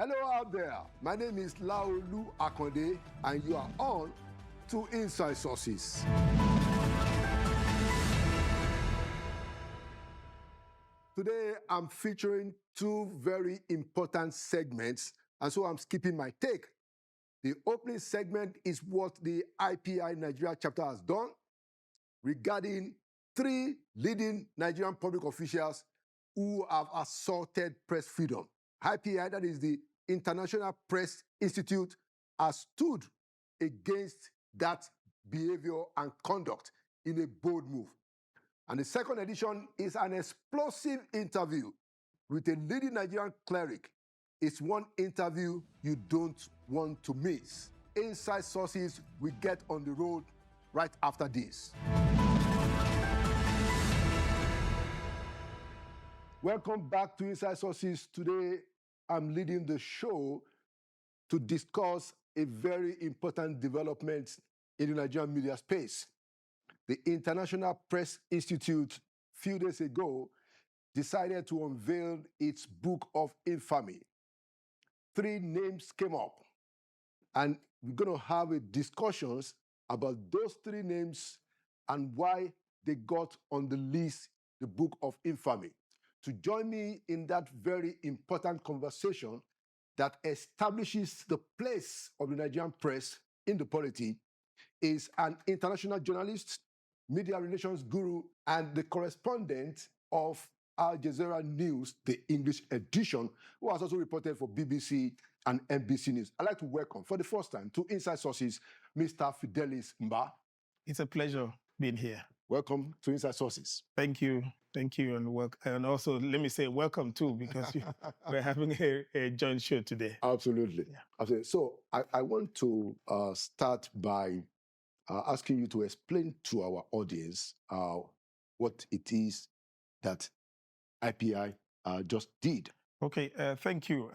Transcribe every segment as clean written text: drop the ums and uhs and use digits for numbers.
Hello out there. My name is Laolu Akonde, and you are on to Inside Sources. Today, I'm featuring two very important segments, and so I'm skipping my take. The opening segment is what the IPI Nigeria chapter has done regarding 3 leading Nigerian public officials who have assaulted press freedom. IPI, that is the International Press Institute, has stood against that behavior and conduct in a bold move. And the second edition is an explosive interview with a leading Nigerian cleric. It's one interview you don't want to miss. Inside Sources will get on the road right after this. Welcome back to Inside Sources. Today, I'm leading the show to discuss a very important development in the Nigerian media space. The International Press Institute, a few days ago, decided to unveil its book of infamy. 3 names came up, and we're going to have a discussions about those 3 names and why they got on the list, the book of infamy. To join me in that very important conversation that establishes the place of the Nigerian press in the polity is an international journalist, media relations guru, and the correspondent of Al Jazeera News, the English edition, who has also reported for BBC and NBC News. I'd like to welcome, for the first time, to Inside Sources, Mr. Fidelis Mba. It's a pleasure being here. Welcome to Inside Sources. Thank you. Thank you. And also, let me say welcome too, because we're having a joint show today. Absolutely. Yeah. Absolutely. So I want to start by asking you to explain to our audience what it is that IPI just did. Okay, thank you.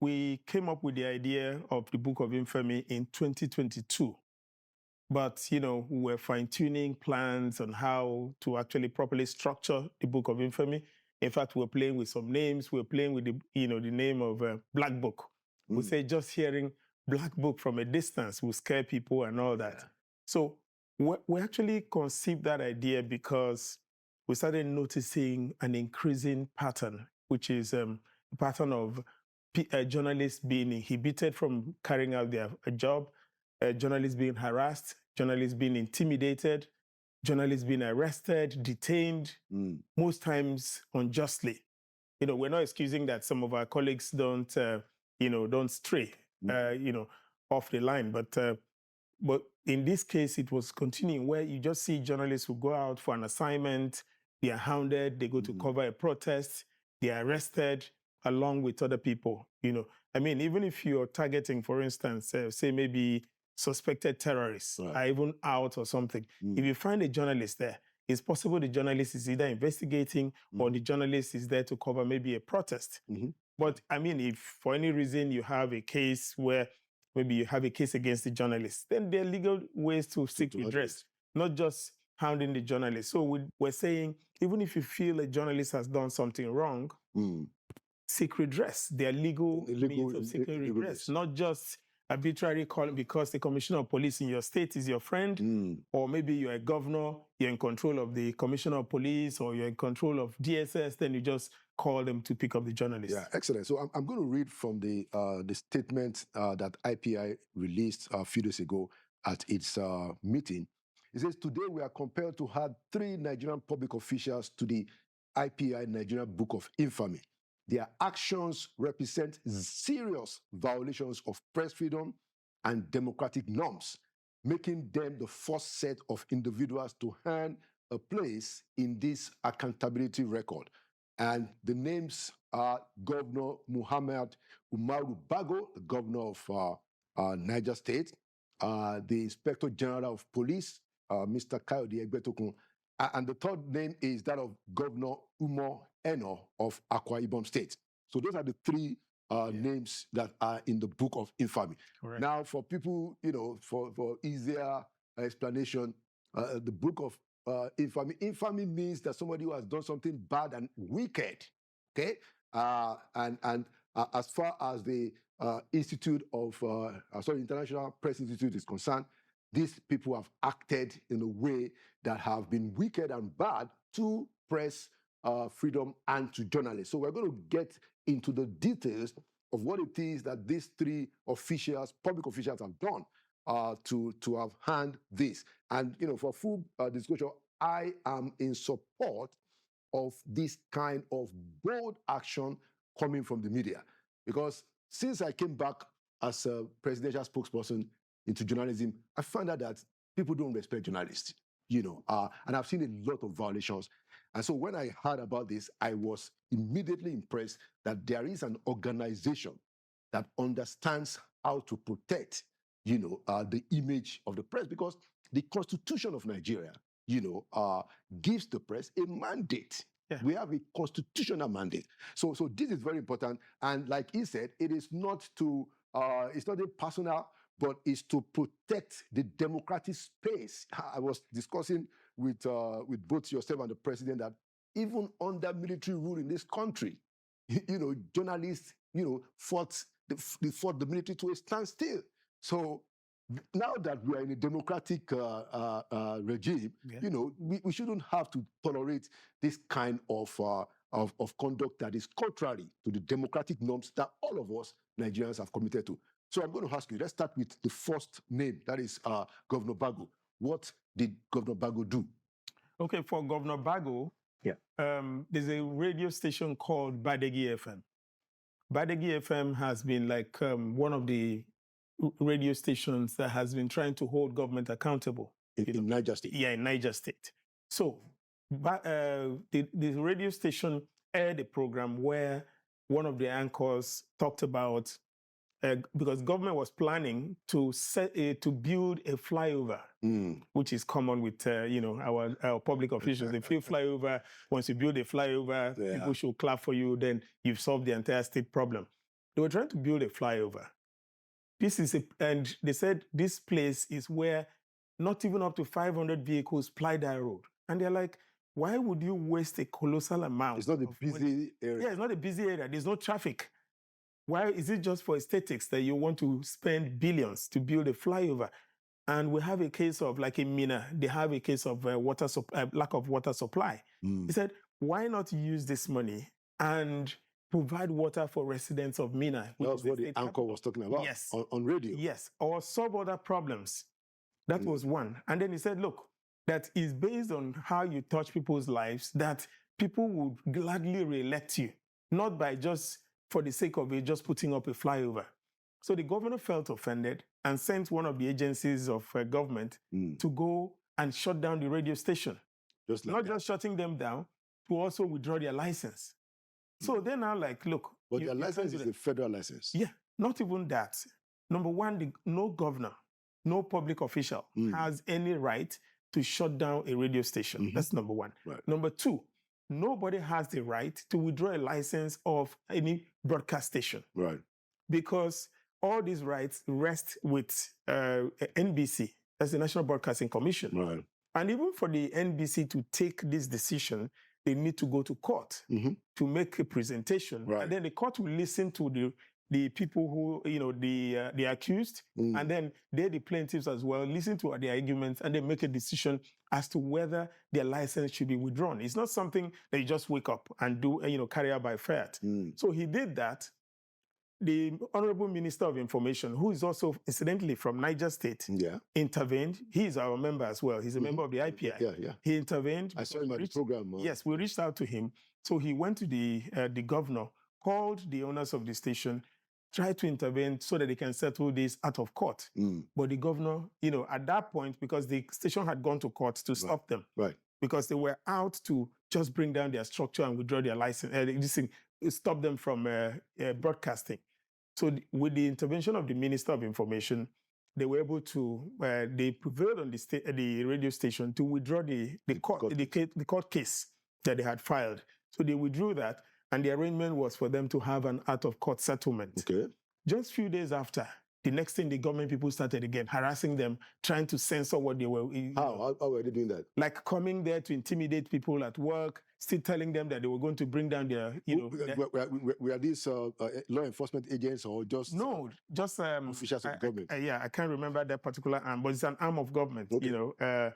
We came up with the idea of the Book of Infamy in 2022. But, we were fine-tuning plans on how to actually properly structure the Book of Infamy. In fact, we're playing with some names. We're playing with the name of Black Book. We say just hearing Black Book from a distance will scare people and all that. Yeah. So we actually conceived that idea because we started noticing an increasing pattern, which is a pattern of journalists being inhibited from carrying out their job, journalists being harassed, journalists being intimidated, journalists being arrested, detained, most times unjustly. We're not excusing that some of our colleagues don't stray, off the line. But in this case, it was continuing where you just see journalists who go out for an assignment, they are hounded, they go to cover a protest, they are arrested along with other people. Even if you're targeting, for instance, say maybe suspected terrorists are even out or something. If you find a journalist there, it's possible the journalist is either investigating or the journalist is there to cover maybe a protest. But if for any reason you have a case where maybe you have a case against the journalist, then there are legal ways to seek redress, not just hounding the journalist. So we're saying, even if you feel a journalist has done something wrong, seek redress. There are legal means of seeking redress, not just arbitrary calling because the commissioner of police in your state is your friend, or maybe you're a governor, you're in control of the commissioner of police, or you're in control of DSS, then you just call them to pick up the journalist. Yeah, excellent. So I'm going to read from the statement that IPI released a few days ago at its meeting. It says, today we are compelled to add 3 Nigerian public officials to the IPI Nigeria Book of Infamy. Their actions represent serious violations of press freedom and democratic norms, making them the first set of individuals to earn a place in this accountability record. And the names are Governor Muhammad Umaru Bago, the governor of Niger State, the Inspector General of Police, Mr. Kayode Egbetokun, and the third name is that of Governor Umo Eno of Akwa Ibom State. So those are the 3 names that are in the Book of Infamy. Correct. Now, for people, for easier explanation, the Book of Infamy. Infamy means that somebody who has done something bad and wicked, okay? And as far as the International Press Institute is concerned, these people have acted in a way that have been wicked and bad to press freedom and to journalists. So we're going to get into the details of what it is that these three officials, public officials, have done to have handled this. And for full disclosure, I am in support of this kind of bold action coming from the media, because since I came back as a presidential spokesperson into journalism, I found out that people don't respect journalists, and I've seen a lot of violations. And so when I heard about this, I was immediately impressed that there is an organization that understands how to protect, the image of the press, because the Constitution of Nigeria, gives the press a mandate. Yeah. We have a constitutional mandate. So this is very important. And like he said, it is not it's not a personal, but it's to protect the democratic space. I was discussing with both yourself and the president that even under military rule in this country, journalists, fought the military to a standstill. So now that we are in a democratic regime, we shouldn't have to tolerate this kind of conduct that is contrary to the democratic norms that all of us Nigerians have committed to. So I'm going to ask you, let's start with the first name, that is Governor Bago. What did Governor Bago do? Okay, for Governor Bago, there's a radio station called Badegi FM. Badegi FM has been like one of the radio stations that has been trying to hold government accountable. In Niger State? Yeah, in Niger State. So the radio station aired a program where one of the anchors talked about, because government was planning to build a flyover, which is common with our public officials. If you fly over, once you build a flyover, people should clap for you, then you've solved the entire state problem. They were trying to build a flyover. And they said this place is where not even up to 500 vehicles ply that road. And they're like, why would you waste a colossal amount? It's not a busy area. Yeah, it's not a busy area. There's no traffic. Why is it just for aesthetics that you want to spend billions to build a flyover? And we have a case of, like in Mina, they have a case of lack of water supply. He said, why not use this money and provide water for residents of Mina? That was what the anchor was talking about on radio. Yes, or solve other problems. That was one. And then he said, look, that is based on how you touch people's lives, that people would gladly re-elect you, not by just for the sake of it, just putting up a flyover. So the governor felt offended and sent one of the agencies of government to go and shut down the radio station. Just shutting them down, to also withdraw their license. So they're now like, look. But their license is a federal license. Yeah, not even that. Number one, no governor, no public official has any right to shut down a radio station. That's number one. Right. Number two, nobody has the right to withdraw a license of any broadcast station. Right. Because all these rights rest with NBC, that's the National Broadcasting Commission. Right. And even for the NBC to take this decision, they need to go to court to make a presentation. Right. And then the court will listen to the people who, the accused, and then they're the plaintiffs as well, listen to their arguments, and then make a decision as to whether their license should be withdrawn. It's not something that you just wake up and do, carry out by fiat. So he did that. The Honorable Minister of Information, who is also incidentally from Niger State, intervened. He is our member as well. He's a member of the IPI. Yeah. He intervened. I saw him at the program. Yes, we reached out to him. So he went to the governor, called the owners of the station, tried to intervene so that they can settle this out of court. But the governor, at that point, because the station had gone to court to stop them, because they were out to just bring down their structure and withdraw their license, stop them from broadcasting. So with the intervention of the Minister of Information, they were able to, they prevailed on the radio station to withdraw the court case that they had filed. So they withdrew that, and the arrangement was for them to have an out-of-court settlement. Okay. Just a few days after, the next thing, the government people started again harassing them, trying to censor what they were. How were they doing that? Like coming there to intimidate people at work, still telling them that they were going to bring down their, were these law enforcement agents or just no, just officials of government? I can't remember that particular arm, but it's an arm of government, Okay.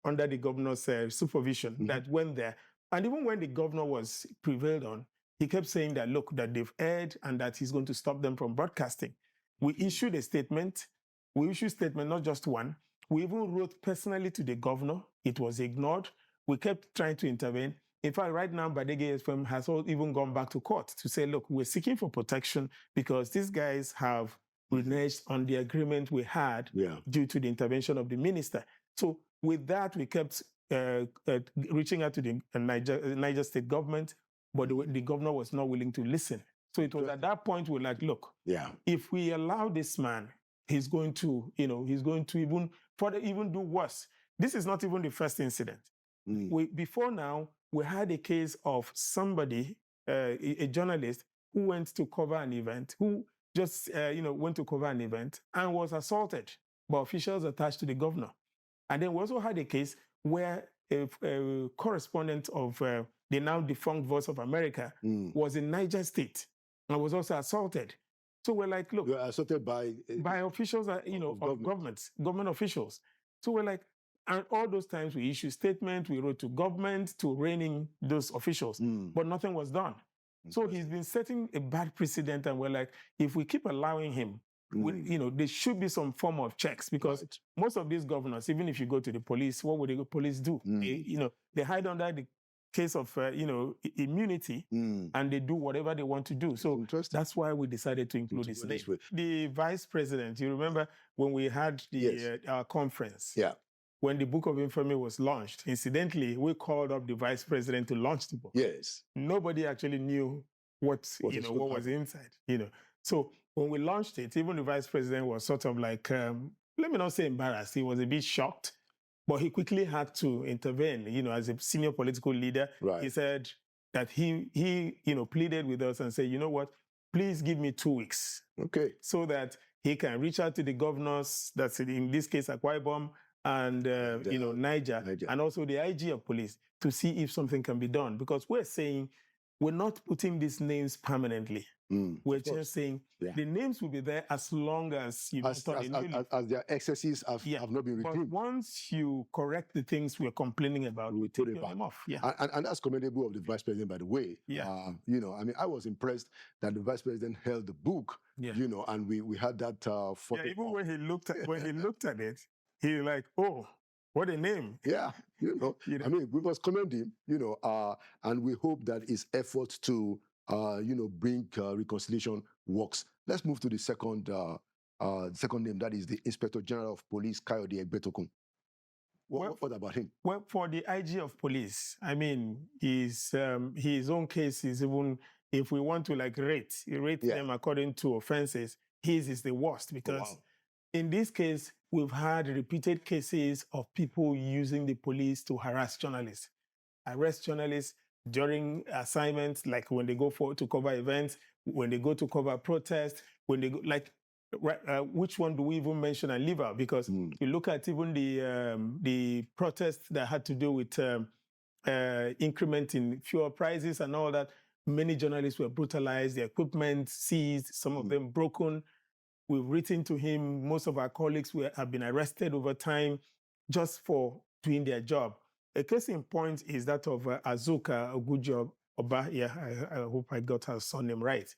under the governor's supervision that went there. And even when the governor was prevailed on, he kept saying that, look, that they've erred and that he's going to stop them from broadcasting. We issued a statement. We issued a statement, not just one. We even wrote personally to the governor. It was ignored. We kept trying to intervene. In fact, right now, Badege FM has even gone back to court to say, look, we're seeking for protection because these guys have reneged on the agreement we had due to the intervention of the minister. So with that, we kept reaching out to the Niger State government, but the governor was not willing to listen. So it was at that point we're like, look, if we allow this man, he's going to even do worse. This is not even the first incident. Before now, we had a case of somebody, a journalist, who went to cover an event, who just went to cover an event and was assaulted by officials attached to the governor. And then we also had a case where a correspondent of the now defunct Voice of America was in Niger State and was also assaulted. So we're like, look, you were assaulted by officials, of government officials. So we're like, and all those times we issued statements, we wrote to government to rein in those officials, but nothing was done. So he's been setting a bad precedent, and we're like, if we keep allowing him, there should be some form of checks, because most of these governors, even if you go to the police, what would the police do? They hide under the case of immunity, and they do whatever they want to do. So that's why we decided to include his name. The vice president, you remember when we had our conference? Yeah. When the Book of Infamy was launched, incidentally, we called up the vice president to launch the book. Yes. Nobody actually knew what was inside. So when we launched it, even the vice president was sort of like, let me not say embarrassed. He was a bit shocked, but he quickly had to intervene. As a senior political leader, he said that he pleaded with us and said, you know what, please give me 2 weeks, so that he can reach out to the governors. That's in this case Akwa Ibom and Niger, and also the IG of police, to see if something can be done. Because we're saying we're not putting these names permanently. We're just saying the names will be there as long as as their excesses have not been redeemed. But once you correct the things we're complaining about, we take them off. And that's commendable of the vice president, by the way. I was impressed that the vice president held the book. And we had that photo. Even when he looked at it, he like, oh, what a name. We must commend him, and we hope that his efforts to, bring reconciliation works. Let's move to the second name, that is the Inspector General of Police, Kayode Egbetokun. What about him? Well, for the IG of Police, his own case is, even if we want to rate them according to offenses, his is the worst, because in this case, we've had repeated cases of people using the police to harass journalists, arrest journalists during assignments, like when they go to cover events, when they go to cover protests, when they go, which one do we even mention and leave out? Because you look at even the protests that had to do with increment in fuel prices and all that, many journalists were brutalized, their equipment seized, some of them broken. We've written to him. Most of our colleagues have been arrested over time just for doing their job. A case in point is that of Azuka Ogujo Oba. I hope I got her surname right.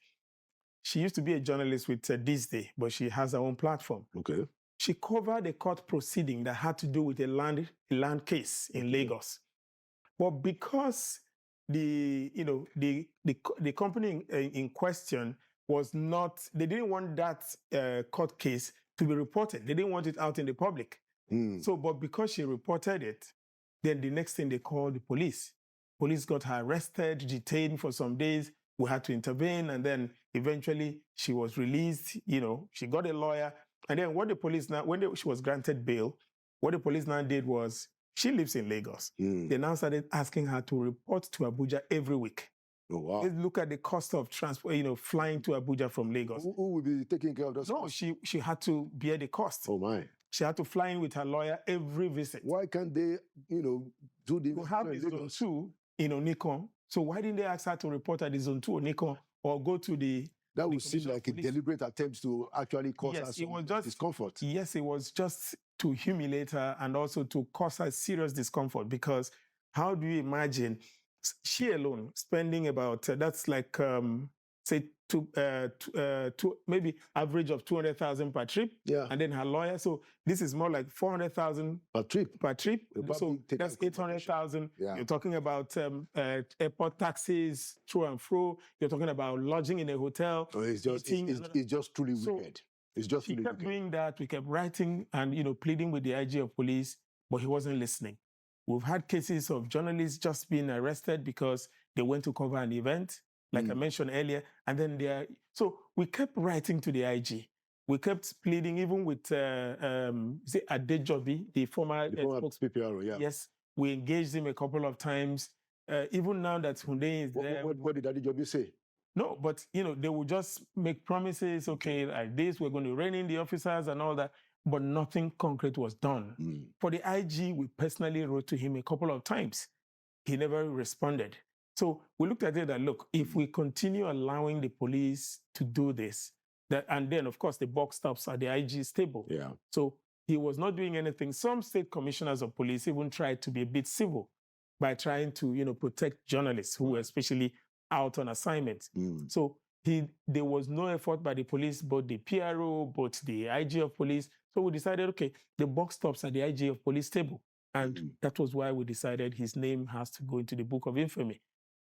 She used to be a journalist with This Day, but she has her own platform. She covered a court proceeding that had to do with a land case in Lagos. But because the company in question was not, they didn't want that court case to be reported. They didn't want it out in the public. But because she reported it, then the next thing they called the police. Police got her arrested, detained for some days. We had to intervene, and then eventually she was released. She got a lawyer. And then what the police now, she was granted bail, what the police now did was, she lives in Lagos. They now started asking her to report to Abuja every week. Oh, wow. Let's look at the cost of transport, flying to Abuja from Lagos. Who will be taking care of those costs? She had to bear the cost. Oh, my. She had to fly in with her lawyer every visit. Why can't they, do the... To have his own too, in Onikon. So why didn't they ask her to report at the Zone 2 Onikon or go to the... That would seem like a deliberate attempt to actually cause her some discomfort. Yes, it was just to humiliate her and also to cause her serious discomfort, because how do you imagine she alone spending about, that's like, say, maybe average of 200,000 per trip, and then her lawyer. So this is more like 400,000 per trip. So that's 800,000. You're talking about airport taxes through and fro. You're talking about lodging in a hotel. Oh, it's just truly wicked. It's just really wicked. She kept doing that. We kept writing and pleading with the IG of police, but he wasn't listening. We've had cases of journalists just being arrested because they went to cover an event, like I mentioned earlier, and then so we kept writing to the IG. We kept pleading, even with Adejobi, the former PPRO, Yes, we engaged him a couple of times. Even now that Hunde is there. What did Adejobi say? No, but they would just make promises. Okay, like this, we're going to rein in the officers and all that. But nothing concrete was done. For the IG, we personally wrote to him a couple of times. He never responded. So we looked at it that, look, if we continue allowing the police to do this, and then, of course, the buck stops at the IG's table. Yeah. So he was not doing anything. Some state commissioners of police even tried to be a bit civil by trying to, protect journalists who were especially out on assignment. So there was no effort by the police, both the PRO, both the IG of police. So we decided, okay, the buck stops at the IG of police table. And that was why we decided his name has to go into the book of infamy.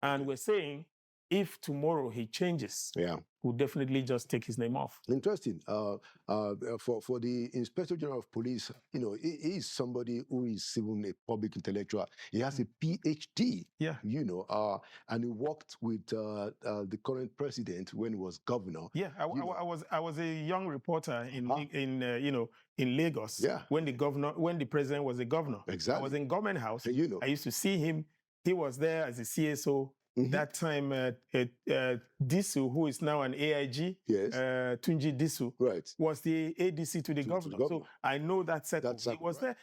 And we're saying, if tomorrow he changes, we'll definitely just take his name off. Interesting. For the Inspector General of Police, he is somebody who is even a public intellectual. He has a PhD. Yeah. And he worked with the current president when he was governor. Yeah, I was a young reporter in Lagos. Yeah. When the president was a governor. Exactly. I was in Government House. I used to see him. He was there as a CSO. That time, Disu, who is now an AIG, Tunji Disu, was the ADC to the governor. So I know that setup. He was there.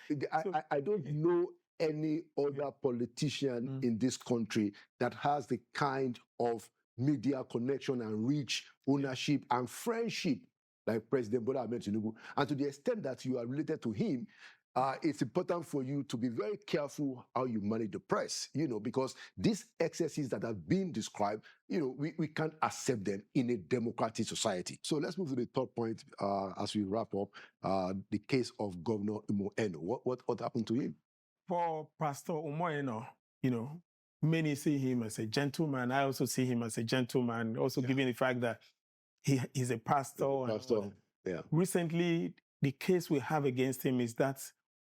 I don't know any other politician in this country that has the kind of media connection and reach, ownership and friendship like President Bola Ahmed Tinubu. And to the extent that you are related to him, it's important for you to be very careful how you manage the press, because these excesses that have been described, we can't accept them in a democratic society. So let's move to the third point as we wrap up, the case of Governor Umoeno. What happened to him? For Pastor Umoeno, many see him as a gentleman. I also see him as a gentleman, also given the fact that he's a pastor. Recently, the case we have against him is that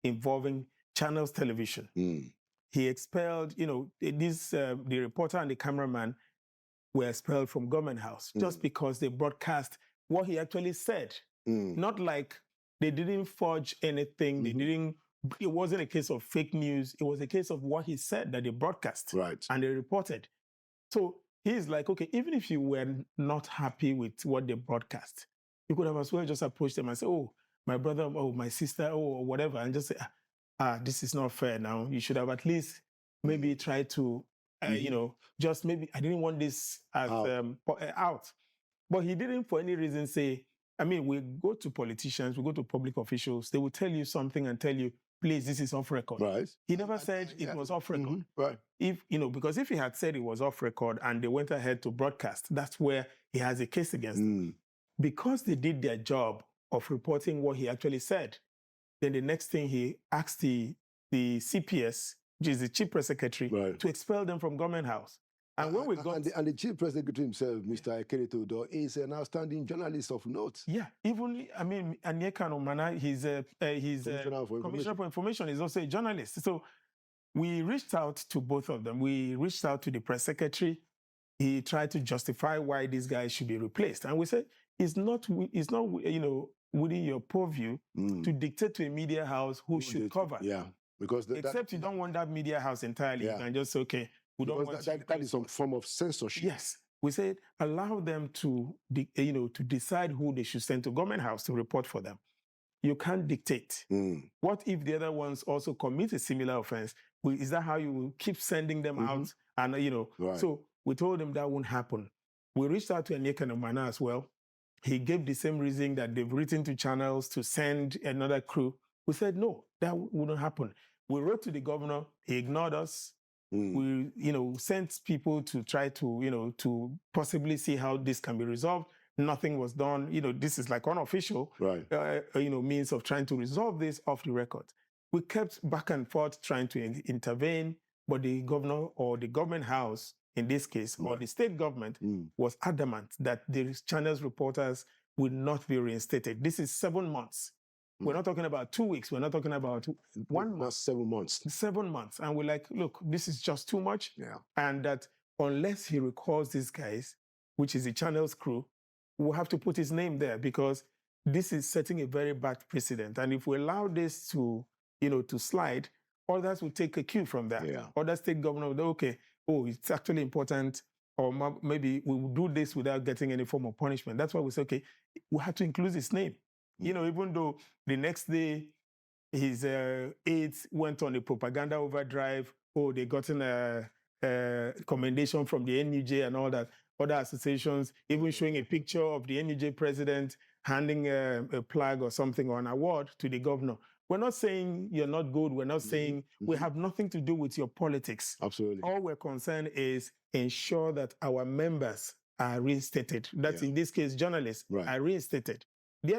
involving Channels Television. He expelled, the reporter and the cameraman were expelled from Government House just because they broadcast what he actually said. Not like they didn't forge anything. It wasn't a case of fake news. It was a case of what he said that they broadcast. And they reported. So he's like, okay, even if you were not happy with what they broadcast, you could have as well just approached them and say, oh, my brother, oh, my sister, oh, whatever, and just say, this is not fair now. You should have at least maybe tried to, just maybe, I didn't want this as out. But he didn't for any reason say, we go to politicians, we go to public officials, they will tell you something and tell you, please, this is off record. He never said it was off record. Because if he had said it was off record and they went ahead to broadcast, that's where he has a case against them. Because they did their job of reporting what he actually said, then the next thing he asked the CPS, which is the Chief Press Secretary, to expel them from Government House. And when we got... And the Chief Press Secretary himself, Mr. Ekere Teodoro, is an outstanding journalist of note. Yeah, even, Anyeka Nomana, he's Commissioner for Information, is also a journalist. So we reached out to both of them. We reached out to the Press Secretary. He tried to justify why these guys should be replaced. And we said, it's not within your purview to dictate to a media house who should cover. Yeah, because except you don't want that media house entirely. You can just say, okay, we don't want that is some form of censorship. Yes, we said allow them to decide who they should send to Government House to report for them. You can't dictate. What if the other ones also commit a similar offense? Is that how you will keep sending them out And, Right. so we told him that won't happen. We reached out to Emmanuel as well. He gave the same reason that they've written to channels to send another crew. We said, no, that wouldn't happen. We wrote to the governor. He ignored us. We, sent people to try to, to possibly see how this can be resolved. Nothing was done. This is like unofficial, Right. means of trying to resolve this off the record. We kept back and forth trying to intervene, but the governor or the government house, in this case, or the state government, was adamant that the channel's reporters would not be reinstated. This is 7 months. We're not talking about 2 weeks. We're not talking about 1 month. Not 7 months. 7 months. And we're like, look, this is just too much. Yeah. And that unless he recalls these guys, which is the channel's crew, we'll have to put his name there because this is setting a very bad precedent. And if we allow this to, to slide, others will take a cue from that. Yeah. Other state governors will go, okay, it's actually important, or maybe we will do this without getting any form of punishment. That's why we say, okay, we have to include his name. Even though the next day his aides went on a propaganda overdrive, they gotten a commendation from the NUJ and all that, other associations, even showing a picture of the NUJ president handing a plaque or something or an award to the governor. We're not saying you're not good. We're not saying we have nothing to do with your politics. Absolutely. All we're concerned is ensure that our members are reinstated. That's in this case, journalists are reinstated.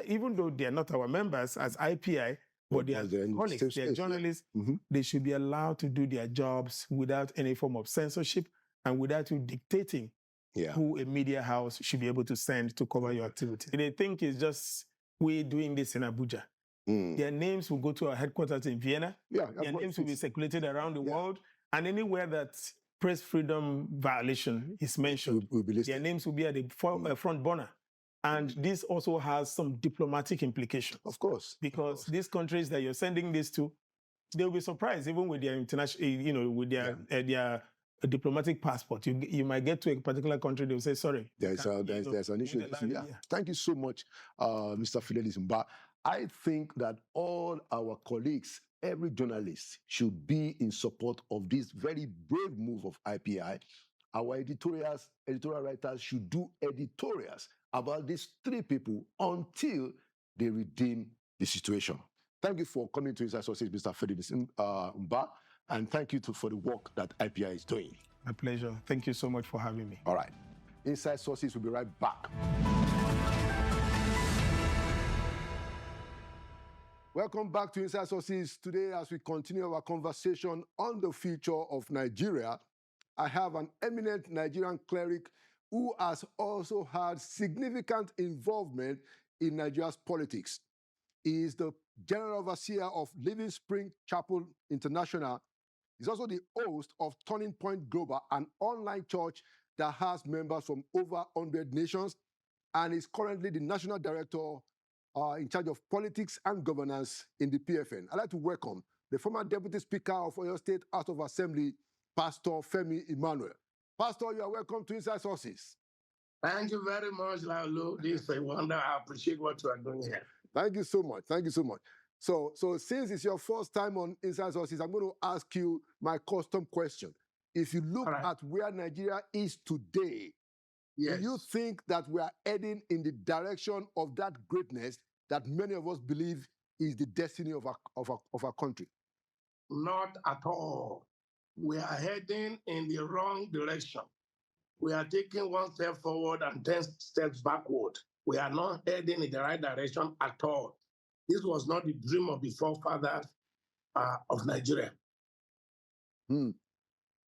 Even though they're not our members as IPI, but they are colleagues, they're journalists, they should be allowed to do their jobs without any form of censorship and without you dictating who a media house should be able to send to cover your activity. They think it's just we doing this in Abuja. Their names will go to our headquarters in Vienna. Their names will be circulated around the world. And anywhere that press freedom violation is mentioned, their names will be at the front burner. And this also has some diplomatic implications. Of course. Because these countries that you're sending this to, they'll be surprised, even with their international, with their diplomatic passport. You might get to a particular country, they'll say, sorry. There's an issue. Thank you so much, Mr. Federalism. But I think that all our colleagues, every journalist, should be in support of this very brave move of IPI. Our editorial writers should do editorials about these three people until they redeem the situation. Thank you for coming to Inside Sources, Mr. Federalism, and thank you for the work that IPI is doing. My pleasure. Thank you so much for having me. All right. Inside Sources will be right back. Welcome back to Inside Sources. Today, as we continue our conversation on the future of Nigeria, I have an eminent Nigerian cleric who has also had significant involvement in Nigeria's politics. He is the General Overseer of Living Spring Chapel International. He's also the host of Turning Point Global, an online church that has members from over 100 nations, and is currently the National Director in charge of politics and governance in the PFN. I'd like to welcome the former Deputy Speaker of Oyo State House of Assembly, Pastor Femi Emmanuel. Pastor, you are welcome to Inside Sources. Thank you very much, Laulu. This is a wonder. I appreciate what you are doing here. Thank you so much. Thank you so much. So since it's your first time on Inside Sources, I'm going to ask you my custom question. If you look at where Nigeria is today, do you think that we are heading in the direction of that greatness that many of us believe is the destiny of our country? Not at all. We are heading in the wrong direction. We are taking one step forward and 10 steps backward. We are not heading in the right direction at all. This was not the dream of the forefathers of Nigeria.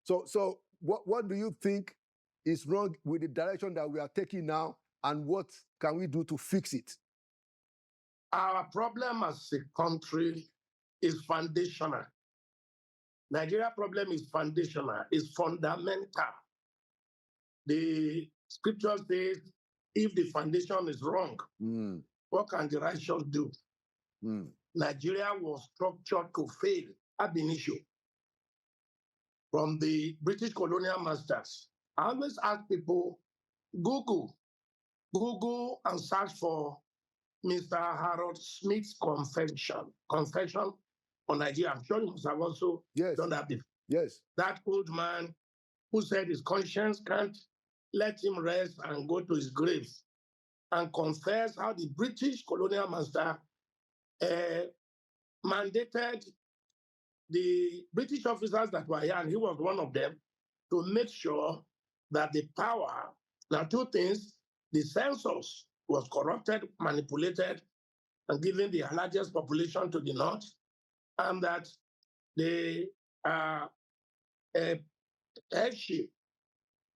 So what do you think is wrong with the direction that we are taking now, and what can we do to fix it? Our problem as a country is foundational. Nigeria problem is foundational, is fundamental. The scripture says, if the foundation is wrong, what can the righteous do? Nigeria was structured to fail ab initio. From the British colonial masters, I always ask people, Google and search for Mr. Harold Smith's confession on Nigeria. I'm sure you must have also done that before. Yes. That old man who said his conscience can't let him rest and go to his grave, and confess how the British colonial master mandated the British officers that were here, and he was one of them, to make sure that the power, now two things, the census was corrupted, manipulated, and given the largest population to the north, and that the headship,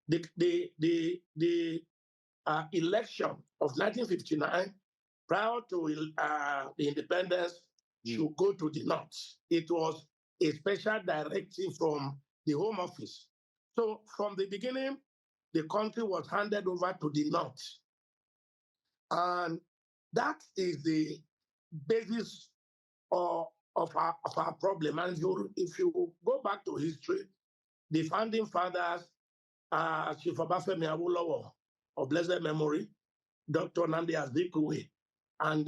the election of 1959 prior to the independence should go to the north. It was a special directive from the Home Office. So from the beginning, the country was handed over to the north. And that is the basis of our problem. And if you go back to history, the founding fathers, Chief Femi of blessed memory, Dr. Nnamdi Azikiwe, and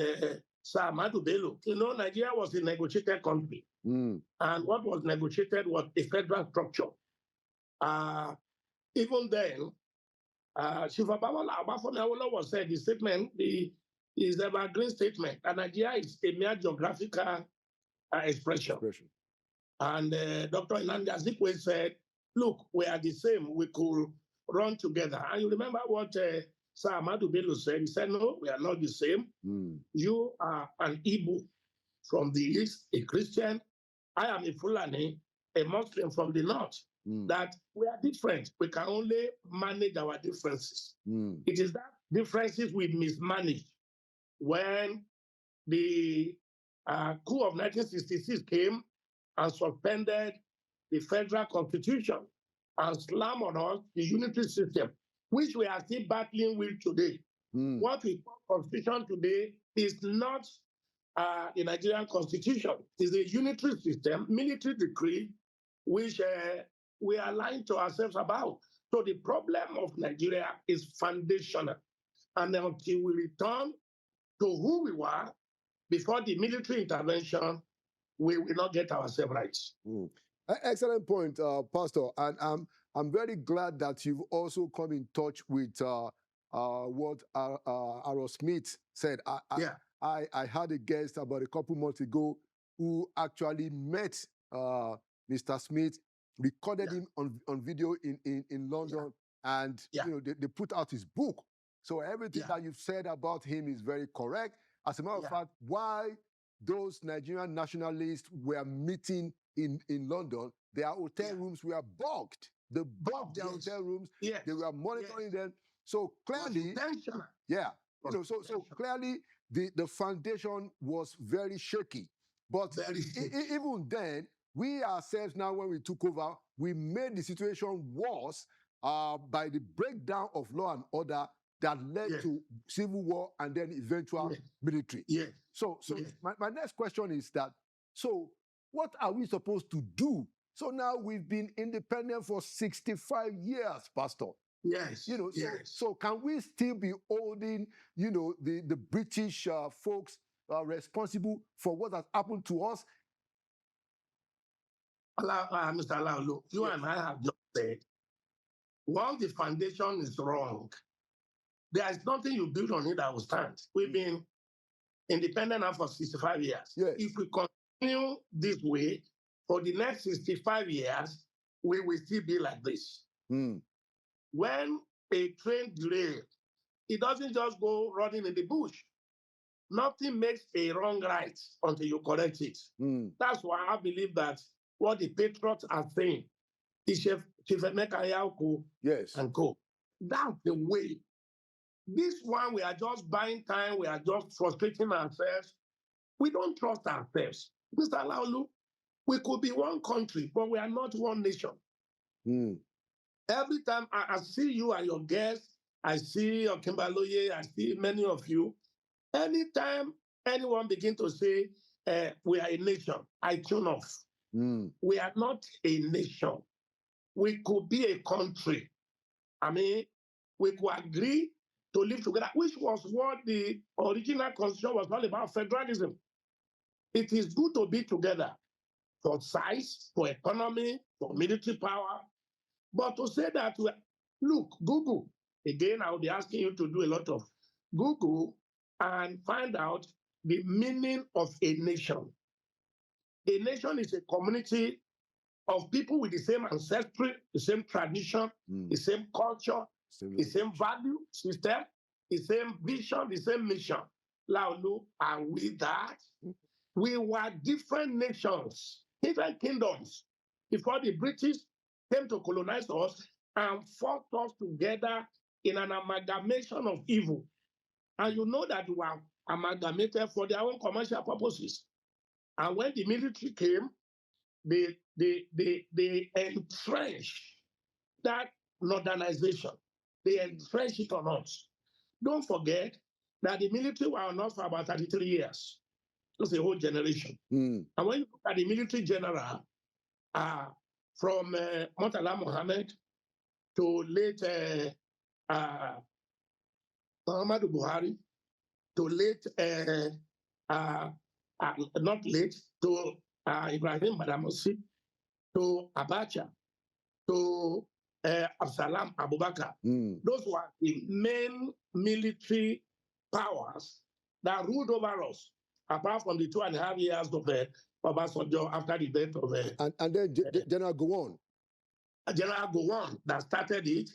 Sir Ahmadu Bello. You know, Nigeria was a negotiated country. And what was negotiated was a federal structure. Even then, Chief Femi said the statement, is evergreen statement, and Nigeria is a mere geographical expression. And Dr. Nnamdi Azikiwe said, look, we are the same, we could run together. And you remember what Sir Ahmadu Bello said? He said, no, we are not the same. You are an Igbo from the east, a Christian. I am a Fulani, a Muslim from the north. That we are different. We can only manage our differences. It is that differences we mismanage. When the coup of 1966 came and suspended the federal constitution and slammed on us the unitary system, which we are still battling with today. What we call constitution today is not the Nigerian constitution. It's a unitary system, military decree, which we are lying to ourselves about. So the problem of Nigeria is foundational. And until we return to who we were before the military intervention, we will not get ourselves right. Excellent point, Pastor. And I'm very glad that you've also come in touch with what Aaron Smith said. I had a guest about a couple months ago who actually met Mr. Smith, recorded him on video in London, and you know they put out his book. So everything that you've said about him is very correct. As a matter of fact, why those Nigerian nationalists were meeting in London, their hotel rooms were bugged. They bugged their hotel rooms. They were monitoring them. So clearly, so clearly the foundation was very shaky. But even then, we ourselves now, when we took over, we made the situation worse by the breakdown of law and order that led to civil war and then eventual military. So my next question is that, so what are we supposed to do? So now we've been independent for 65 years, Pastor. So can we still be holding, the British folks responsible for what has happened to us? Mr. Alaulu, you and I have just said, once the foundation is wrong, there is nothing you build on it that will stand. We've been independent now for 65 years. If we continue this way for the next 65 years, we will still be like this. When a train derails, it doesn't just go running in the bush. Nothing makes a wrong right until you correct it. That's why I believe that what the patriots are saying, the Chief Emeka Yauko and co. That's the way. This one, we are just buying time. We are just frustrating ourselves. We don't trust ourselves. Mr. Alaulu, we could be one country, but we are not one nation. Every time I see you and your guests, I see Okimbaloye, I see many of you, anytime anyone begin to say, we are a nation, I tune off. We are not a nation. We could be a country. I mean, we could agree to live together, which was what the original constitution was all about, federalism. It is good to be together for size, for economy, for military power. But to say that, look, Google, again, I will be asking you to do a lot of Google and find out the meaning of a nation. A nation is a community of people with the same ancestry, the same tradition, the same culture, the same value system, the same vision, the same mission. Laulu, are we that? We were different nations, different kingdoms before the British came to colonize us and forced us together in an amalgamation of evil. And you know that we were amalgamated for their own commercial purposes. And when the military came, they entrenched that northernization. They entrenched it on us. Don't forget that the military were on us for about 33 years. That's a whole generation. And when you look at the military general, from Murtala Mohammed to late Muhammadu Buhari, to late, not late, to Ibrahim Badamasi, to Abacha, to Absalam Abubakar. Those were the main military powers that ruled over us, apart from the 2.5 years of Obasanjo after the death of and then General Gowon. General Gowon that started it.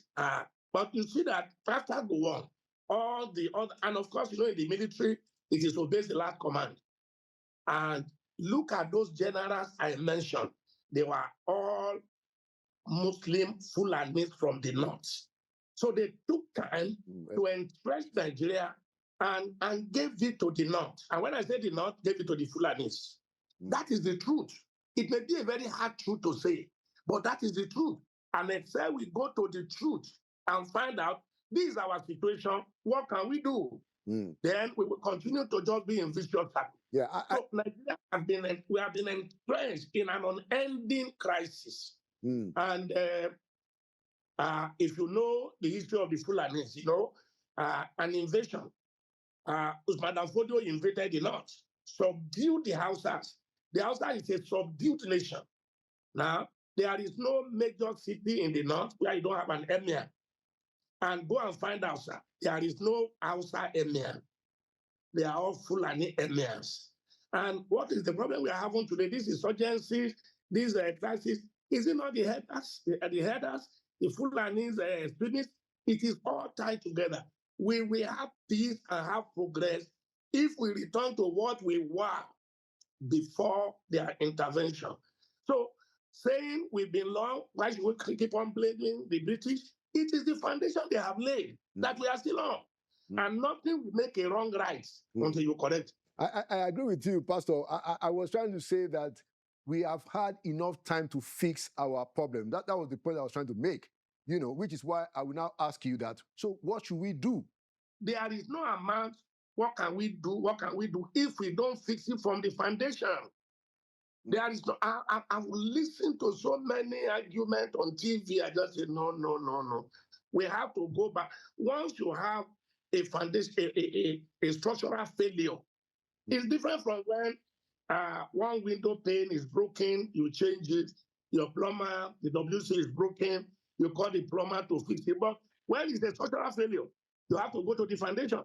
But you see that after Gowon, all the other, and of course, you know, in the military, it is obeys the last command. And look at those generals I mentioned. They were all Muslim Fulanis from the north. So they took time to entrench Nigeria and gave it to the north. And when I say the north, gave it to the Fulanis. That is the truth. It may be a very hard truth to say, but that is the truth. And except we go to the truth and find out this is our situation, what can we do? Then we will continue to just be in vicious cycle. Yeah, so Nigeria we have been entrenched in an unending crisis. And if you know the history of the Fulanis, you know, an invasion. Usman Dan Fodio invaded the north, subdued the Hausas. The Hausa is a subdued nation. Now, there is no major city in the north where you don't have an emir. And go and find out, sir, there is no Hausa emir. They are all Fulani emirs. And what is the problem we are having today? This insurgency, this crisis, is it not the headers, the Fulani's extremists? It is all tied together. We will have peace and have progress if we return to what we were before their intervention. So saying we've been long, why should we keep on blaming the British? It is the foundation they have laid that we are still on. And nothing will make a wrong right until you correct. I agree with you, Pastor. I was trying to say that we have had enough time to fix our problem. That was the point I was trying to make, you know, which is why I will now ask you that. So what should we do? There is no amount. What can we do? What can we do if we don't fix it from the foundation? There is no. I've listened to so many arguments on TV. I just say no. We have to go back. Once you have a foundation, a structural failure, it's different from when one window pane is broken, you change it. Your plumber, the WC is broken, you call the plumber to fix it. But when it's a structural failure, you have to go to the foundation.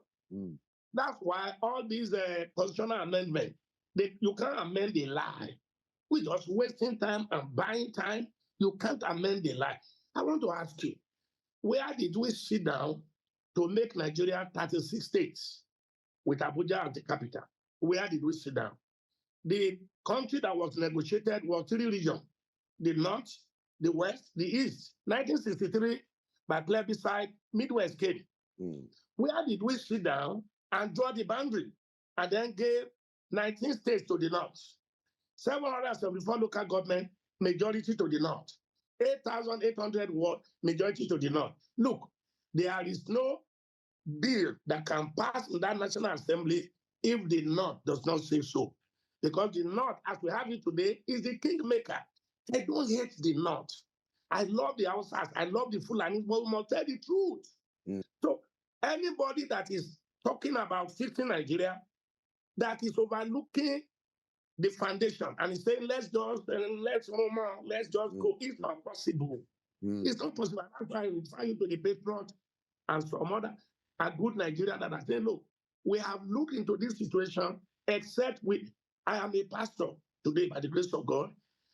That's why all these constitutional amendments, you can't amend a lie. We're just wasting time and buying time. You can't amend the lie. I want to ask you, where did we sit down to make Nigeria 36 states with Abuja as the capital? Where did we sit down? The country that was negotiated was 3 regions: the North, the West, the East. 1963, by plebiscite, Midwest came. Where did we sit down and draw the boundary and then gave 19 states to the North? 774 local government, majority to the North. 8,800 ward, majority to the North. Look, there is no bill that can pass in that National Assembly if the North does not say so. Because the North, as we have it today, is the kingmaker. I don't hate the North. I love the Hausas. I love the Fulani, but we must tell the truth. So anybody that is talking about fixing Nigeria, that is overlooking the foundation and is saying, let's just go. It's not possible. It's not possible. That's why I refer you to the Patriot and some other a good Nigeria that are saying, look, we have looked into this situation, except I am a pastor today by the grace of God,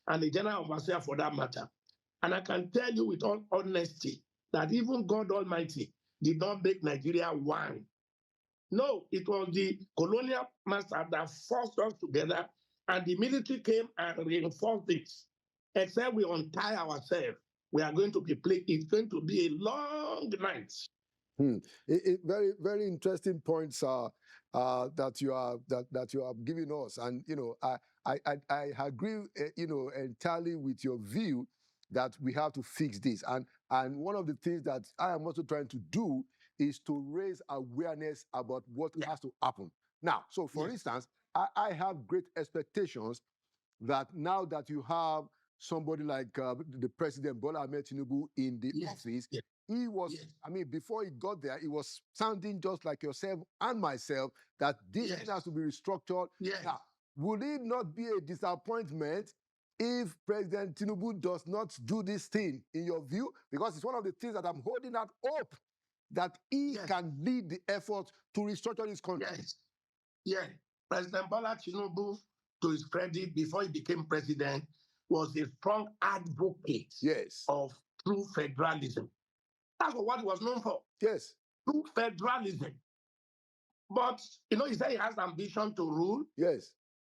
and a general overseer for that matter. And I can tell you with all honesty that even God Almighty did not make Nigeria one. No, it was the colonial master that forced us together, and the military came and reinforced it. Except we untie ourselves, we are going to be plagued. It's going to be a long night. Very, very interesting points that you are giving us, and I agree, entirely with your view that we have to fix this, and one of the things that I am also trying to do is to raise awareness about what has to happen now. So, for instance, I have great expectations that now that you have somebody like the President Bola Ahmed Tinubu in the office, he was, I mean, before he got there, he was sounding just like yourself and myself that this thing has to be restructured. Now, would it not be a disappointment if President Tinubu does not do this thing, in your view? Because it's one of the things that I'm holding out hope that he can lead the effort to restructure this country. President Bola Tinubu, to his credit, before he became president, was a strong advocate of true federalism. That's what he was known for. True federalism. But, he said he has ambition to rule.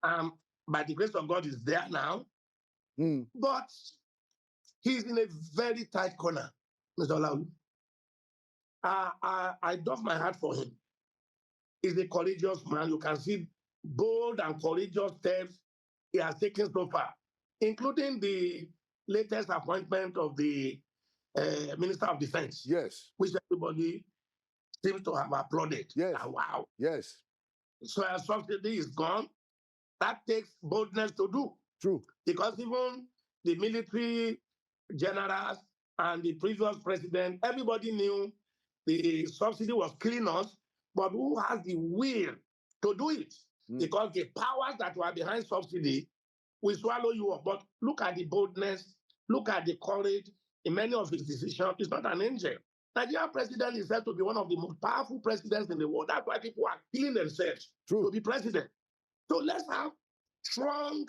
By the grace of God, he's there now. But he's in a very tight corner, Mr. Olaolu. I doff my hat for him. He's a courageous man. You can see bold and courageous steps he has taken so far, including the latest appointment of the Minister of Defense, which everybody seems to have applauded. Wow. So a subsidy is gone. That takes boldness to do. True. Because even the military generals and the previous president, everybody knew the subsidy was killing us, but who has the will to do it? Because the powers that were behind subsidy will swallow you up. But look at the boldness, look at the courage in many of his decisions. He's not an angel. Nigerian president is said to be one of the most powerful presidents in the world. That's why people are killing themselves to be president. So let's have strong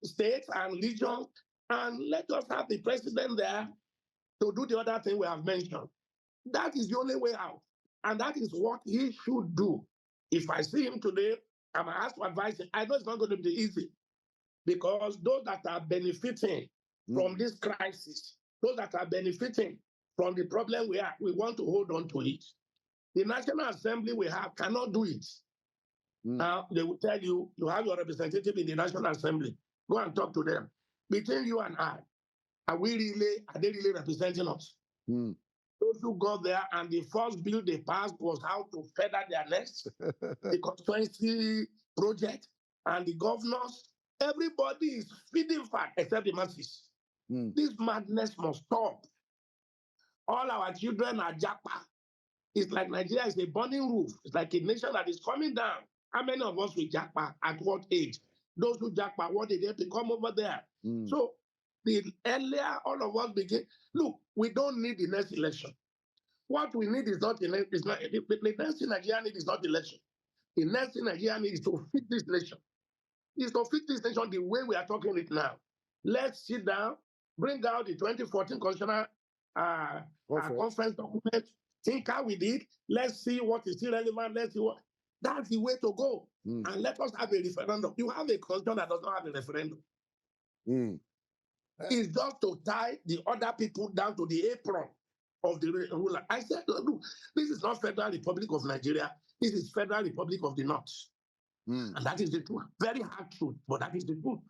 states and regions, and let us have the president there to do the other thing we have mentioned. That is the only way out. And that is what he should do. If I see him today, I'm asked to advise him. I know it's not going to be easy, because those that are benefiting from this crisis, those that are benefiting from the problem we want to hold on to it. The National Assembly we have cannot do it. Now, they will tell you, you have your representative in the National Assembly. Go and talk to them. Between you and I, are they really representing us? Those who got there, and the first bill they passed was how to feather their nest, the constituency project, and the governors. Everybody is feeding fat except the masses. This madness must stop. All our children are japa. It's like Nigeria is a burning roof. It's like a nation that is coming down. How many of us will japa? At what age? Those who japa, what did they have to come over there? So the earlier all of us begin, look, we don't need the next election. What we need is not the next thing Nigeria needs is not election. The next thing Nigeria needs is to fix this nation. Is to fix this nation the way we are talking it now. Let's sit down, bring out the 2014 Constitutional Conference document, think how we did. Let's see what is still relevant. Let's see what. That's the way to go. And let us have a referendum. You have a constitution that does not have a referendum. It's just to tie the other people down to the apron of the ruler. I said, look, this is not Federal Republic of Nigeria. This is Federal Republic of the North. And that is the truth. Very hard truth, but that is the truth.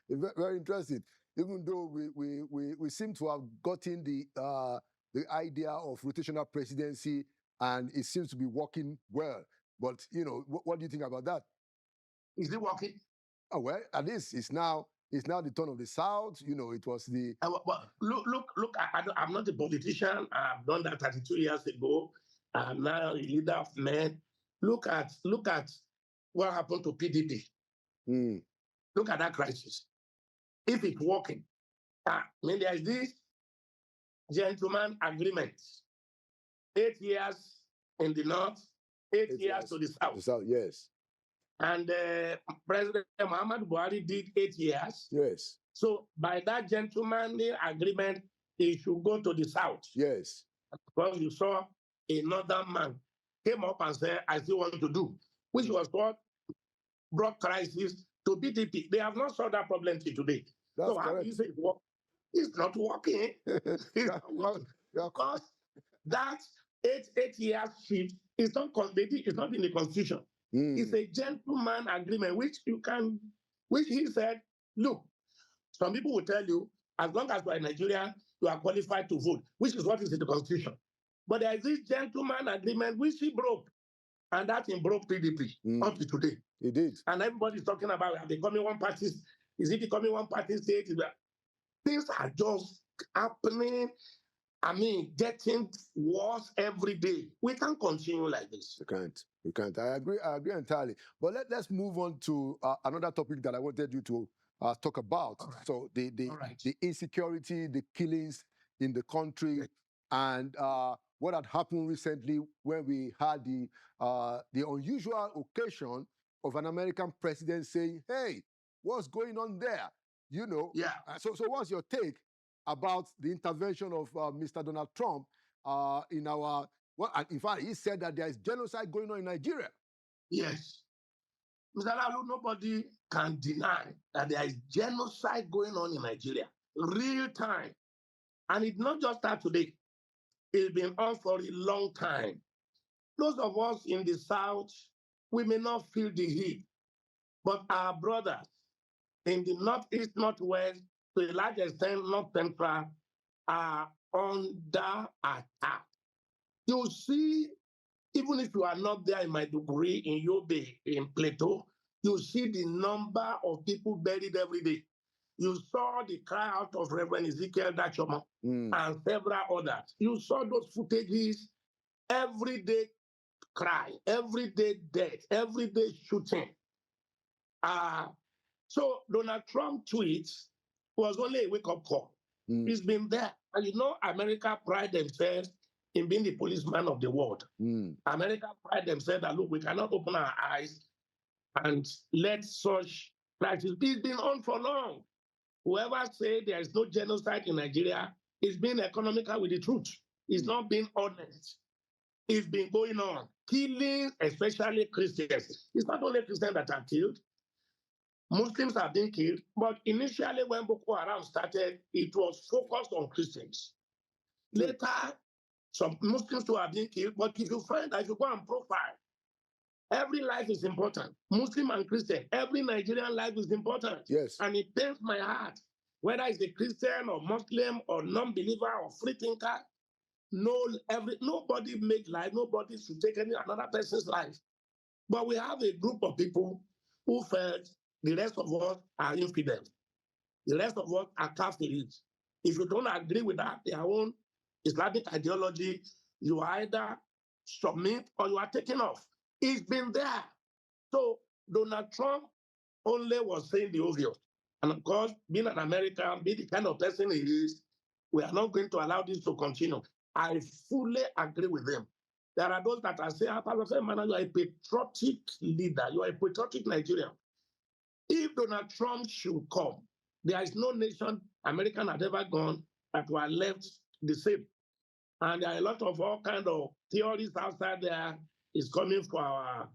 Very interesting. Even though we seem to have gotten the idea of rotational presidency, and it seems to be working well. But what do you think about that? Is it working? Oh, well, at least it's now the turn of the South. It was the. Look. I'm not a politician. I've done that 32 years ago. I'm now a leader of men. Look at what happened to PDP. Look at that crisis. If it's working, there is this gentleman agreement. 8 years in the north, 8 years to the south. The south, yes. And President Muhammad Buhari did 8 years. Yes. So by that gentlemanly agreement, he should go to the south. Yes. Because you saw another man came up and said, I still want to do, which was what brought crisis to PDP. They have not solved that problem till today. That's so how correct. do you say it's not working? It's not working. Because that eight years shift is not it's not in the constitution. It's a gentleman agreement, which he said, look, some people will tell you, as long as you are in Nigeria, you are qualified to vote, which is what is in the constitution. But there is this gentleman agreement which he broke, and that he broke PDP up to today. He did. And everybody's talking about are becoming one party. Is it becoming one party state? Things are just happening. I mean, getting worse every day. We can't continue like this. We can't. I agree entirely. But let's move on to another topic that I wanted you to talk about. Right. So the insecurity, the killings in the country, and what had happened recently when we had the unusual occasion of an American president saying, "Hey, what's going on there?" You know. Yeah. So what's your take about the intervention of Mr. Donald Trump in our? Well, in fact, he said that there is genocide going on in Nigeria. Yes. Mr. Lalu, nobody can deny that there is genocide going on in Nigeria, real time. And it's not just that today. It's been on for a long time. Those of us in the South, we may not feel the heat, but our brothers in the Northeast, Northwest, to a large extent, North Central, are under attack. You see, even if you are not there in Maiduguri, in Yobe, in Plateau, you see the number of people buried every day. You saw the cry out of Reverend Ezekiel Dachoma and several others. You saw those footages, everyday cry, everyday death, everyday shooting. So Donald Trump tweets was only a wake-up call. It's been there. And you know, America pride themselves in being the policeman of the world. America pride themselves that, look, we cannot open our eyes and let such crises. It's been on for long. Whoever say there is no genocide in Nigeria is being economical with the truth. It's not being honest. It's been going on. Killing, especially Christians. It's not only Christians that are killed. Muslims are being killed. But initially when Boko Haram started, it was focused on Christians. Later, some Muslims too are being killed. But if you find that, if you go and profile, every life is important. Muslim and Christian, every Nigerian life is important. Yes. And it pains my heart, whether it's a Christian or Muslim or non-believer or free thinker, nobody make life, nobody should take another person's life. But we have a group of people who felt the rest of us are infidels. The rest of us are Catholics. If you don't agree with that, their own Islamic ideology, you either submit or you are taken off. It's been there. So Donald Trump only was saying the obvious. And of course, being an American, being the kind of person he is, we are not going to allow this to continue. I fully agree with them. There are those that are saying, Pastor Emmanuel, you are a patriotic leader. You are a patriotic Nigerian. If Donald Trump should come, there is no nation American had ever gone that were left the same. And there are a lot of all kinds of theories outside there. It's coming for our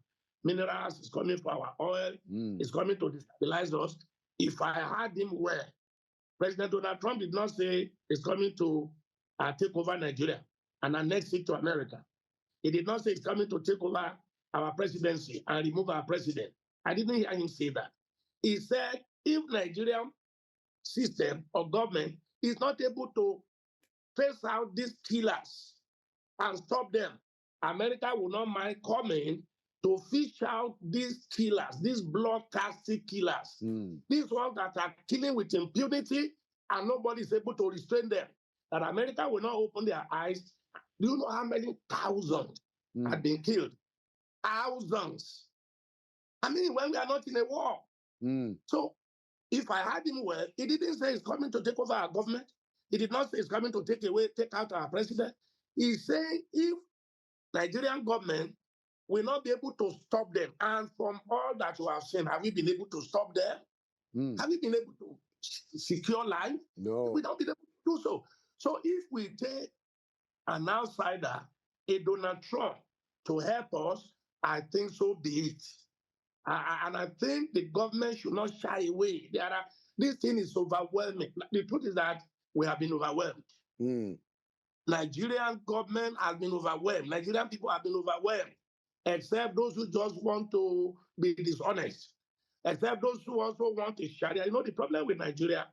minerals, it's coming for our oil, it's coming to destabilize us. If I heard him well, President Donald Trump did not say it's coming to take over Nigeria and annex it to America. He did not say it's coming to take over our presidency and remove our president. I didn't hear him say that. He said if Nigerian system or government is not able to trace out these killers and stop them, America will not mind coming to fish out these killers, these bloodthirsty killers, these ones that are killing with impunity and nobody is able to restrain them. That America will not open their eyes. Do you know how many thousands have been killed? Thousands. I mean, when we are not in a war. So if I heard him well, he didn't say he's coming to take over our government. He did not say he's coming to take out our president. He's saying if Nigerian government will not be able to stop them, and from all that you have seen, have we been able to stop them? Have we been able to secure life? No. We don't be able to do so. So if we take an outsider, a Donald Trump, to help us, I think so be it. And I think the government should not shy away. This thing is overwhelming. The truth is that we have been overwhelmed. Nigerian government has been overwhelmed. Nigerian people have been overwhelmed, except those who just want to be dishonest, except those who also want a Sharia. You know, the problem with Nigeria,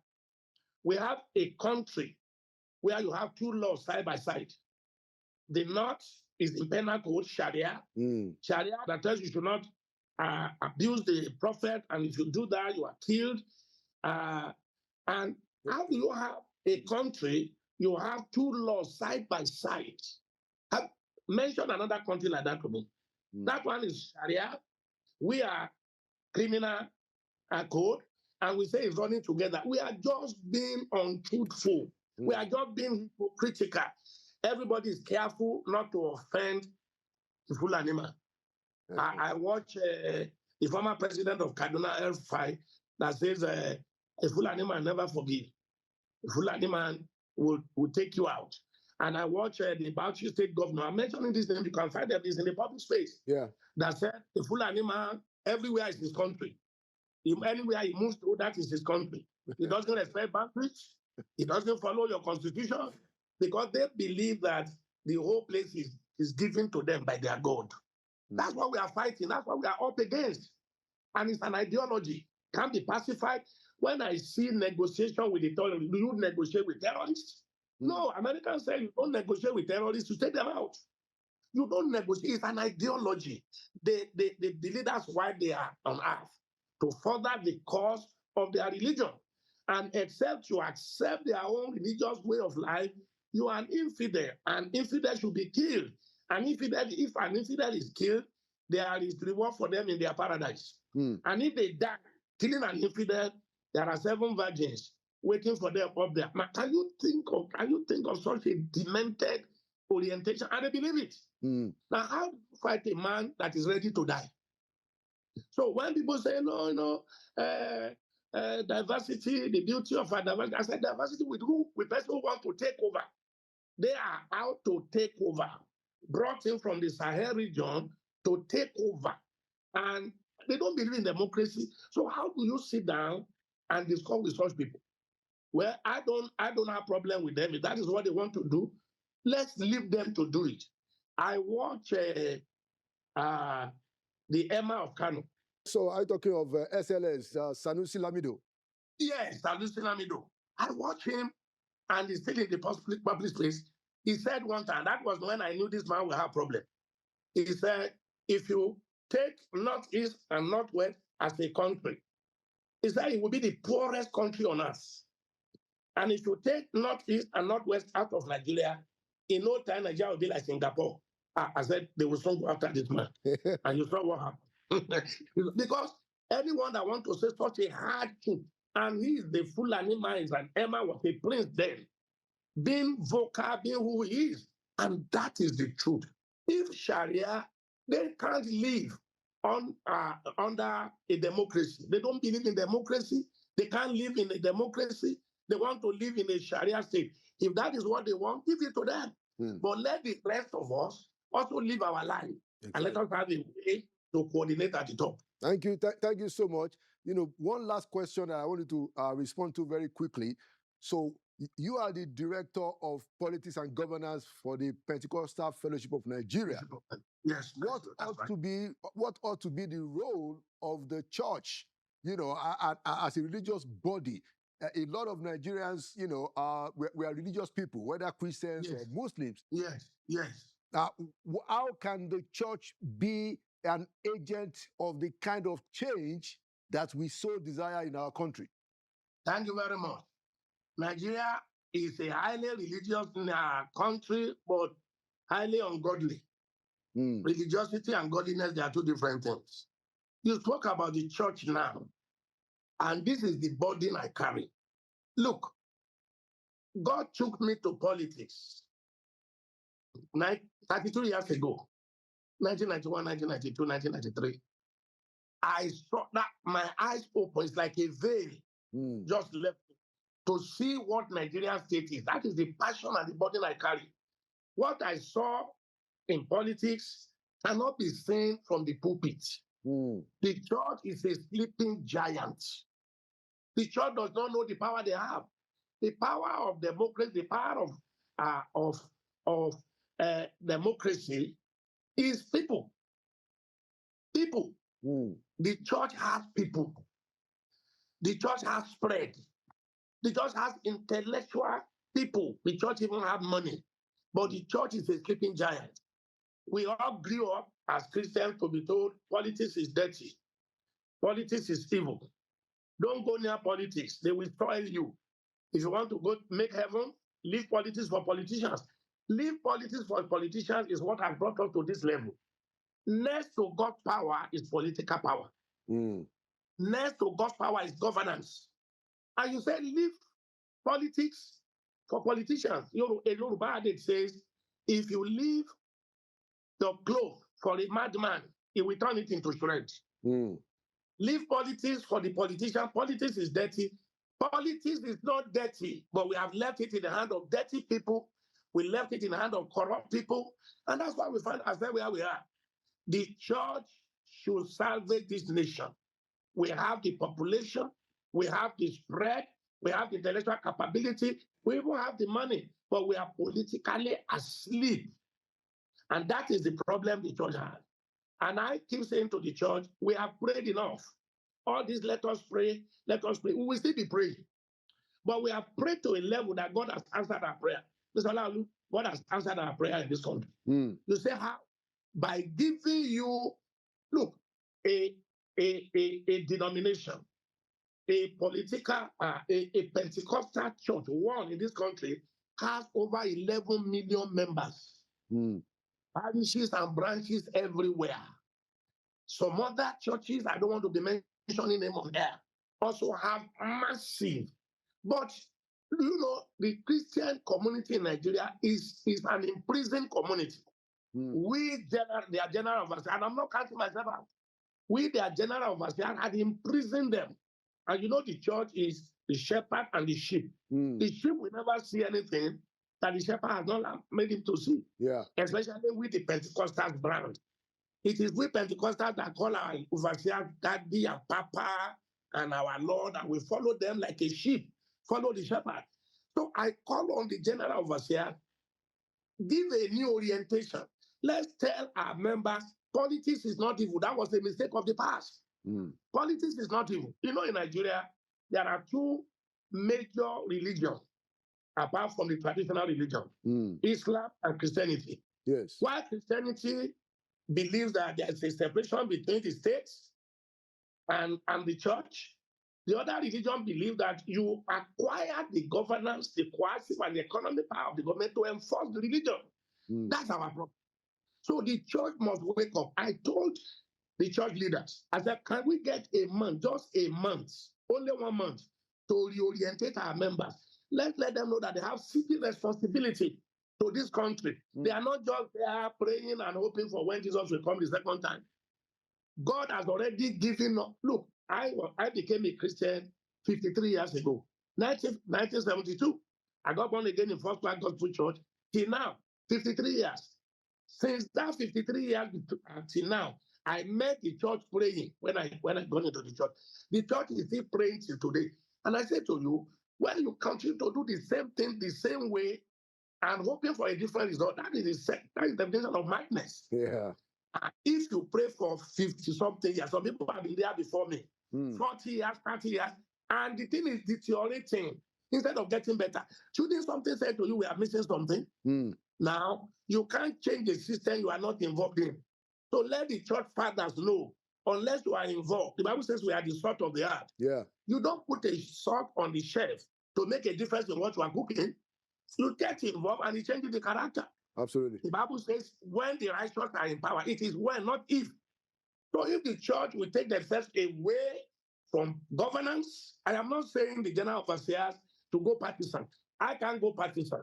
we have a country where you have two laws side by side. The North is in penal code, Sharia. Sharia that tells you should not abuse the prophet, and if you do that, you are killed. And how do you have a country, you have two laws side by side? Mention another country like that to me. That one is Sharia. We are criminal code, and we say it's running together. We are just being untruthful. We are just being hypocritical. Everybody is careful not to offend the full animal. I watch the former president of Kaduna El-Rufai that says a full animal never forgive. A full animal will take you out. And I watch the Bauchi state governor. I'm mentioning this name, you can find them in the public space. Yeah. That said, the full animal everywhere is his country. Anywhere he moves to, that is his country. He doesn't respect boundaries. He doesn't follow your constitution because they believe that the whole place is given to them by their God. That's what we are fighting. That's what we are up against. And it's an ideology. Can't be pacified. When I see negotiation with the terrorists, do you negotiate with terrorists? No, Americans say you don't negotiate with terrorists, you take them out. You don't negotiate. It's an ideology. The leaders, why they are on earth, to further the cause of their religion. And except you accept their own religious way of life, you are an infidel. An infidel should be killed. If an infidel is killed, there is reward for them in their paradise. And if they die killing an infidel, there are 7 virgins waiting for them up there. Now, can you think of such a demented orientation? And they believe it. Now, how do you fight a man that is ready to die? So when people say, no, diversity, the beauty of our diversity, I said diversity with who? With people who want to take over. They are out to take over, brought in from the Sahel region to take over. And they don't believe in democracy. So how do you sit down and discuss with such people? Well, I don't have a problem with them. If that is what they want to do, let's leave them to do it. I watch the Emma of Kano. So are you talking of SLS, Sanusi Lamido? Yes, Sanusi Lamido. I watch him, and he's still in the public space. He said one time, that was when I knew this man will have a problem. He said, if you take Northeast and Northwest as a country, he said it will be the poorest country on earth. And if you take Northeast and Northwest out of Nigeria, in no time, Nigeria will be like Singapore. I said, they will soon go after this man. And you saw what happened. Because anyone that wants to say such a hard thing, and he is the Fulani man, and Emma was a prince then, being vocal, being who he is. And that is the truth. If Sharia, they can't live under a democracy. They don't believe in democracy. They can't live in a democracy. They want to live in a Sharia state. If that is what they want, give it to them. But let the rest of us also live our life. Exactly. And let us have a way to coordinate at the top. Thank you. Thank you so much. One last question that I wanted to respond to very quickly. So you are the director of politics and governance for the Pentecostal Fellowship of Nigeria. Yes. What ought to be the role of the church, as a religious body? A lot of Nigerians, we are religious people, whether Christians or Muslims. Yes. How can the church be an agent of the kind of change that we so desire in our country? Thank you very much. Nigeria is a highly religious country, but highly ungodly. Religiosity and godliness, they are two different things. You talk about the church now, and this is the burden I carry. Look, God took me to politics 32 years ago, 1991, 1992, 1993. I saw that my eyes open. It's like a veil just left to see what Nigerian state is. That is the passion and the burden I carry. What I saw in politics cannot be seen from the pulpit. The church is a sleeping giant. The church does not know the power they have. The power of democracy, the power of democracy is people. People. The church has people. The church has spread. The church has intellectual people. The church even have money. But the church is a sleeping giant. We all grew up as Christians to be told politics is dirty. Politics is evil. Don't go near politics. They will spoil you. If you want to go make heaven, leave politics for politicians. Leave politics for politicians is what has brought us to this level. Next to God's power is political power. Next to God's power is governance. And you say, leave politics for politicians. A Yoruba adage says, if you leave the cloth for a madman, he will turn it into shreds. Leave politics for the politician. Politics is dirty. Politics is not dirty, but we have left it in the hand of dirty people. We left it in the hand of corrupt people. And that's why we find ourselves where we are. The church should salvage this nation. We have the population. We have the spread. We have the intellectual capability. We even have the money, but we are politically asleep. And that is the problem the church has. And I keep saying to the church, we have prayed enough. All this, let us pray, let us pray. We will still be praying. But we have prayed to a level that God has answered our prayer. Mr. Olaolu, God has answered our prayer in this country. You say how? By giving you, look, a denomination, a political, a Pentecostal church, one in this country, has over 11 million members. Parishes and branches everywhere. Some other churches, I don't want to be mentioning them on air, also have massive. But, you know, the Christian community in Nigeria is an imprisoned community. We, their general overseer, and I'm not counting myself out, we, their general overseer, had imprisoned them. And you know, the church is the shepherd and the sheep. The sheep will never see anything that the shepherd has not made him to see. Especially with the Pentecostal brand. It is we Pentecostals that call our overseer Daddy and Papa and our Lord, and we follow them like a sheep, follow the shepherd. So I call on the general overseer, give a new orientation. Let's tell our members, politics is not evil. That was a mistake of the past. Politics is not evil. You know, in Nigeria, there are two major religions, apart from the traditional religion, Islam and Christianity. While Christianity believes that there is a separation between the states and the church, the other religion believes that you acquire the governance, the coercive and the economic power of the government to enforce the religion. That's our problem. So the church must wake up. I told the church leaders, I said, can we get a month, just a month, only 1 month, to reorientate our members? Let them know that they have civic responsibility to this country. They are not just there praying and hoping for when Jesus will come the second time. God has already given up. Look, I became a Christian 53 years ago, 1972. I got born again in First Class Gospel Church. Till now, 53 years. Since that 53 years till now, I met the church praying when I got into the church. The church is still praying till today. And I said to you, when you continue to do the same thing the same way and hoping for a different result, that is the definition of madness. If you pray for 50-something years, some people have been there before me, 40 years, 30 years, and the thing is deteriorating instead of getting better. Shouldn't something say to you, we are missing something? Now, you can't change the system you are not involved in. So let the church fathers know, unless you are involved. The Bible says we are the salt of the earth. You don't put a salt on the shelf to make a difference in what you are cooking. You get involved and it changes the character. Absolutely. The Bible says when the righteous are in power, it is when, not if. So if the church will take themselves away from governance, I am not saying the general overseers to go partisan. I can't go partisan.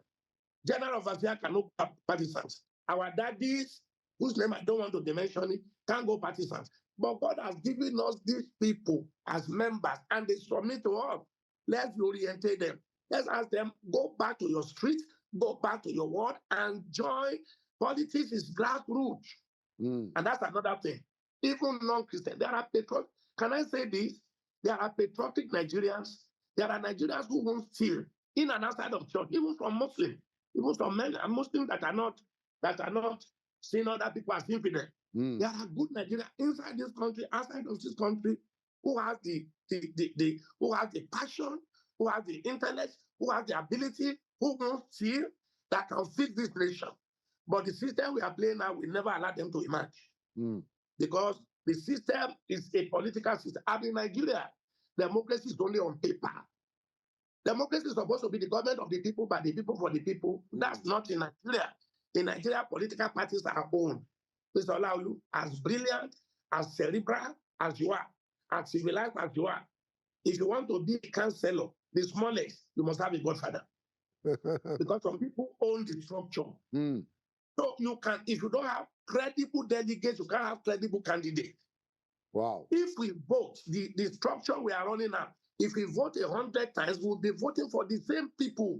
General Overseer cannot go partisans. Our daddies, whose name I don't want to mention it, can't go partisans. But God has given us these people as members, and they submit to us. Let's orientate them. Let's ask them, go back to your street, go back to your ward, and join. Politics is grassroots. And that's another thing. Even non-Christian, there are patriotic. Can I say this? There are patriotic Nigerians. There are Nigerians who won't steal in and outside of church, even from Muslims, even from men and Muslims that are not seeing other people as infidel. There are good Nigerians inside this country, outside of this country, who have the passion, who have the intellect, who have the ability, who won't steal, that can fix this nation. But the system we are playing now will never allow them to emerge. Because the system is a political system. And in Nigeria, democracy is only on paper. Democracy is supposed to be the government of the people, by the people, for the people. That's not in Nigeria. In Nigeria, political parties are owned. Mr. Olaolu, as brilliant, as cerebral as you are, as civilized as you are, if you want to be a councillor, the smallest, you must have a godfather. Because some people own the structure. So you can, if you don't have credible delegates, you can't have credible candidates. Wow. If we vote, the structure we are running now, if we vote 100 times, we'll be voting for the same people.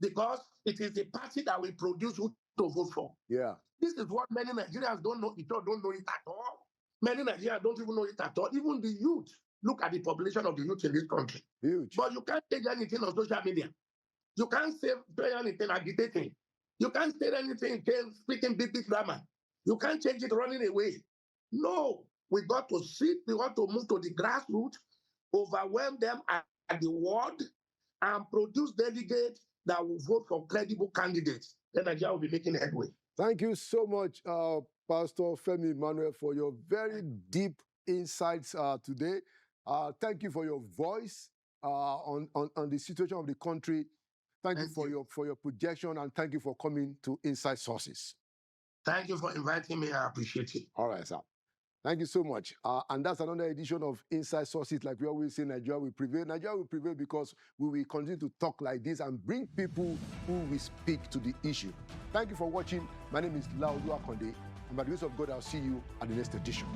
Because it is the party that will produce who to vote for. Yeah. This is what many Nigerians don't know. Don't know it at all. Many Nigerians don't even know it at all. Even the youth. Look at the population of the youth in this country. Huge. But you can't change anything on social media. You can't say anything agitating. You can't say anything speaking big grammar. You can't change it running away. No, we got to sit. We want to move to the grassroots, overwhelm them at the ward, and produce delegates that will vote for credible candidates. Then Nigeria will be making headway. Thank you so much, Pastor Femi Emmanuel, for your very deep insights today. Thank you for your voice on the situation of the country. Thank you for your projection, and thank you for coming to Inside Sources. Thank you for inviting me. I appreciate it. All right, sir. Thank you so much. And that's another edition of Inside Sources. Like we always say, Nigeria will prevail. Nigeria will prevail because we will continue to talk like this and bring people who will speak to the issue. Thank you for watching. My name is Laodu Akonde. And by the grace of God, I'll see you at the next edition.